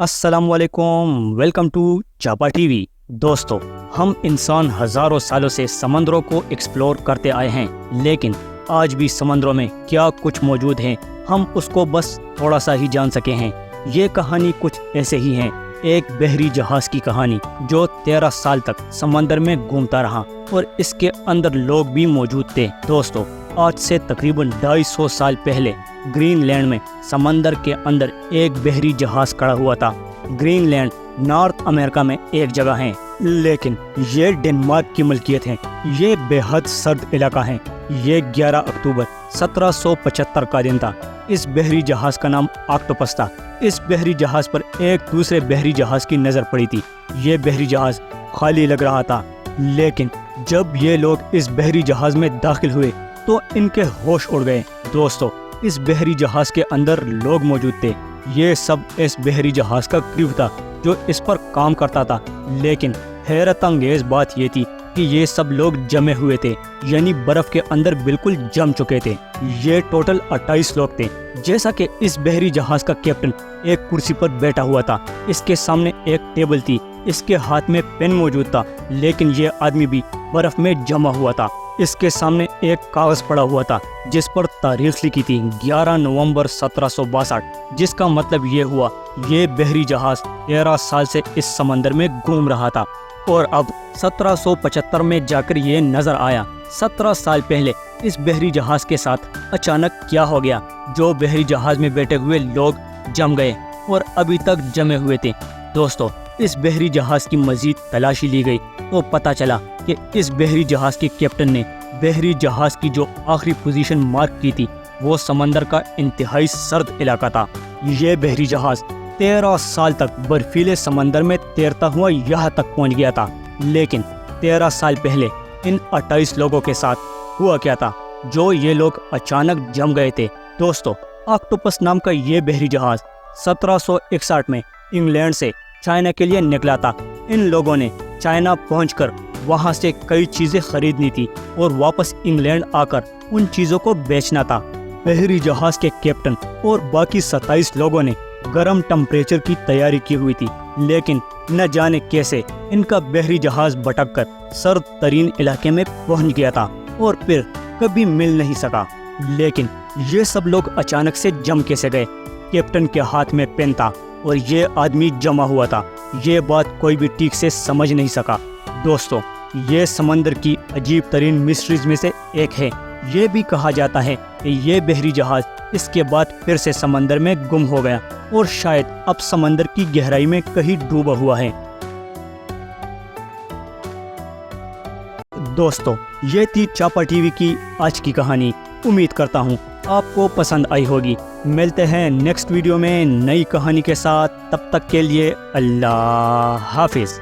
السلام علیکم، welcome to چاپا T V. دوستو، ہم انسان ہزاروں سالوں سے سمندروں کو ایکسپلور کرتے آئے ہیں، لیکن آج بھی سمندروں میں کیا کچھ موجود ہے ہم اس کو بس تھوڑا سا ہی جان سکے ہیں۔ یہ کہانی کچھ ایسے ہی ہے، ایک بحری جہاز کی کہانی جو 13 سال تک سمندر میں گھومتا رہا اور اس کے اندر لوگ بھی موجود تھے۔ دوستو، آج سے تقریباً 250 سال پہلے گرین لینڈ میں سمندر کے اندر ایک بحری جہاز کھڑا ہوا تھا۔ گرین لینڈ نارتھ امریکہ میں ایک جگہ ہے، لیکن یہ ڈنمارک کی ملکیت ہے۔ یہ بے حد سرد علاقہ ہے۔ یہ 11 اکتوبر 1775 کا دن تھا۔ اس بحری جہاز کا نام آکٹوپس تھا۔ اس بحری جہاز پر ایک دوسرے بحری جہاز کی نظر پڑی تھی۔ یہ بحری جہاز خالی لگ رہا تھا، لیکن جب یہ لوگ اس بحری جہاز میں داخل ہوئے تو ان کے ہوش اڑ گئے۔ دوستو، اس بحری جہاز کے اندر لوگ موجود تھے۔ یہ سب اس بحری جہاز کا کریو تھا جو اس پر کام کرتا تھا، لیکن حیرت انگیز بات یہ تھی کہ یہ سب لوگ جمے ہوئے تھے، یعنی برف کے اندر بالکل جم چکے تھے۔ یہ ٹوٹل 28 لوگ تھے۔ جیسا کہ اس بحری جہاز کا کیپٹن ایک کرسی پر بیٹھا ہوا تھا، اس کے سامنے ایک ٹیبل تھی، اس کے ہاتھ میں پین موجود تھا، لیکن یہ آدمی بھی برف میں جمع ہوا تھا۔ اس کے سامنے ایک کاغذ پڑا ہوا تھا جس پر تاریخ لکھی تھی 11 نومبر 1762، جس کا مطلب یہ ہوا یہ بحری جہاز 13 سال سے اس سمندر میں گھوم رہا تھا اور اب 1775 میں جا کر یہ نظر آیا۔ 17 سال پہلے اس بحری جہاز کے ساتھ اچانک کیا ہو گیا؟ جو بحری جہاز میں بیٹھے ہوئے لوگ جم گئے اور ابھی تک جمے ہوئے تھے۔ دوستو، اس بحری جہاز کی مزید تلاشی لی گئی تو پتہ چلا کہ اس بحری جہاز کے کیپٹن نے بحری جہاز کی جو آخری پوزیشن مارک کی تھی وہ سمندر کا انتہائی سرد علاقہ تھا۔ یہ بحری جہاز 13 سال تک برفیلے سمندر میں تیرتا ہوا یہاں تک پہنچ گیا تھا، لیکن 13 سال پہلے ان 28 لوگوں کے ساتھ ہوا کیا تھا جو یہ لوگ اچانک جم گئے تھے؟ دوستو، آکٹوپس نام کا یہ بحری جہاز 1761 میں انگلینڈ سے چائنا کے لیے نکلا تھا۔ ان لوگوں نے چائنا پہنچ کر وہاں سے کئی چیزیں خریدنی تھی اور واپس انگلینڈ آ کر ان چیزوں کو بیچنا تھا۔ بحری جہاز کے کیپٹن اور باقی 27 لوگوں نے گرم ٹمپریچر کی تیاری کی ہوئی تھی، لیکن نہ جانے کیسے ان کا بحری جہاز بھٹک کر سرد ترین علاقے میں پہنچ گیا تھا اور پھر کبھی مل نہیں سکا۔ لیکن یہ سب لوگ اچانک سے جم کیسے گئے؟ کیپٹن کے ہاتھ میں پین تھا اور یہ آدمی جمع ہوا تھا۔ یہ بات کوئی بھی ٹھیک سے سمجھ نہیں سکا۔ دوستو، یہ سمندر کی عجیب ترین مسٹریز میں سے ایک ہے۔ یہ بھی کہا جاتا ہے کہ یہ بحری جہاز اس کے بعد پھر سے سمندر میں گم ہو گیا اور شاید اب سمندر کی گہرائی میں کہیں ڈوبا ہوا ہے۔ دوستو، یہ تھی چاپا ٹی وی کی آج کی کہانی۔ امید کرتا ہوں آپ کو پسند آئی ہوگی۔ ملتے ہیں نیکسٹ ویڈیو میں نئی کہانی کے ساتھ، تب تک کے لیے اللہ حافظ۔